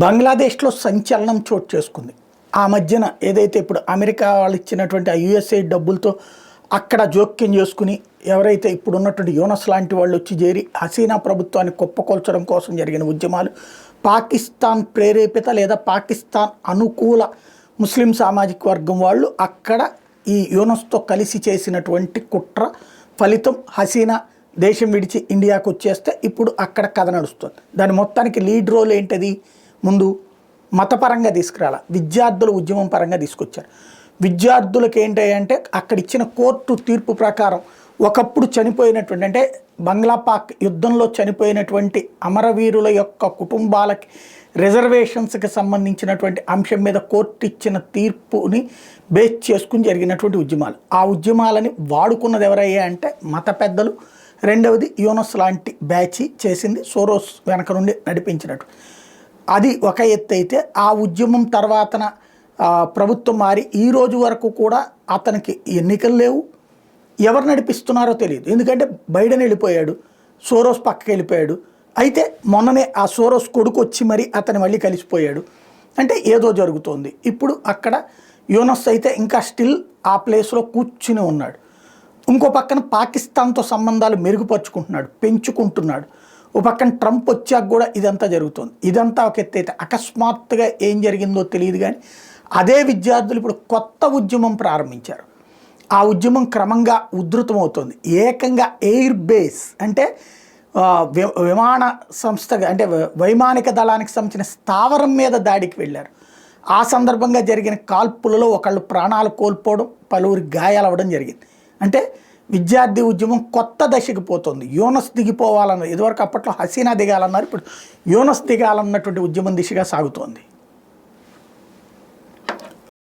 బంగ్లాదేశ్లో సంచలనం చోటు చేసుకుంది. ఆ మధ్యన ఏదైతే ఇప్పుడు అమెరికా వాళ్ళు ఇచ్చినటువంటి ఆ యుఎస్ఏ డబ్బులతో అక్కడ జోక్యం చేసుకుని ఎవరైతే ఇప్పుడు ఉన్నటువంటి యూనస్ లాంటి వాళ్ళు వచ్చి చేరి హసీనా ప్రభుత్వాన్ని కుప్పకొల్చడం కోసం జరిగిన ఉద్యమాలు, పాకిస్తాన్ ప్రేరేపిత లేదా పాకిస్తాన్ అనుకూల ముస్లిం సామాజిక వర్గం వాళ్ళు అక్కడ ఈ యూనస్తో కలిసి చేసినటువంటి కుట్ర ఫలితం హసీనా దేశం విడిచి ఇండియాకు వచ్చేస్తే ఇప్పుడు అక్కడ కథ నడుస్తుంది. దాని మొత్తానికి లీడ్ రోల్ ఏంటది? ముందు మతపరంగా తీసుకురాల, విద్యార్థుల ఉద్యమం పరంగా తీసుకొచ్చారు. విద్యార్థులకు ఏంటంటే అక్కడ ఇచ్చిన కోర్టు తీర్పు ప్రకారం ఒకప్పుడు చనిపోయినటువంటి, అంటే బంగ్లా పాక్ యుద్ధంలో చనిపోయినటువంటి అమరవీరుల యొక్క కుటుంబాలకి రిజర్వేషన్స్కి సంబంధించినటువంటి అంశం మీద కోర్టు ఇచ్చిన తీర్పుని బేస్ చేసుకుని జరిగినటువంటి ఉద్యమాలు. ఆ ఉద్యమాలని వాడుకున్నది ఎవరయ్యా అంటే మత పెద్దలు. రెండవది యూనస్ లాంటి బ్యాచ్ చేసింది, సోరోస్ వెనక నుండి నడిపించినట్టు. అది ఒక ఎత్తు అయితే, ఆ ఉద్యమం తర్వాతన ప్రభుత్వం మారి ఈ రోజు వరకు కూడా అతనికి ఎన్నికలు లేవు, ఎవరు నడిపిస్తున్నారో తెలియదు. ఎందుకంటే బైడెన్ వెళ్ళిపోయాడు, సోరోస్ పక్కకి వెళ్ళిపోయాడు. అయితే మొన్ననే ఆ సోరోస్ కొడుకు వచ్చి మరి అతను మళ్ళీ కలిసిపోయాడు. అంటే ఏదో జరుగుతోంది. ఇప్పుడు అక్కడ యూనస్ అయితే ఇంకా స్టిల్ ఆ ప్లేస్లో కూర్చుని ఉన్నాడు. ఇంకో పక్కన పాకిస్తాన్తో సంబంధాలు మెరుగుపరుచుకుంటున్నాడు, పెంచుకుంటున్నాడు. ఓ పక్కన ట్రంప్ వచ్చాక కూడా ఇదంతా జరుగుతుంది. ఇదంతా ఒక ఎత్తు అయితే అకస్మాత్తుగా ఏం జరిగిందో తెలియదు. కానీ అదే విద్యార్థులు ఇప్పుడు కొత్త ఉద్యమం ప్రారంభించారు. ఆ ఉద్యమం క్రమంగా ఉధృతమవుతుంది. ఏకంగా ఎయిర్ బేస్ అంటే విమాన సంస్థగా, అంటే వైమానిక దళానికి సంబంధించిన స్థావరం మీద దాడికి వెళ్ళారు. ఆ సందర్భంగా జరిగిన కాల్పులలో ఒకళ్ళు ప్రాణాలు కోల్పోవడం, పలువురి గాయాలవ్వడం జరిగింది. అంటే విద్యార్థి ఉద్యమం కొత్త దశకి పోతుంది. యూనస్ దిగిపోవాలన్నారు, ఇదివరకు అప్పట్లో హసీనా దిగాలన్నారు, ఇప్పుడు యూనస్ దిగాలన్నటువంటి ఉద్యమం దిశగా సాగుతోంది.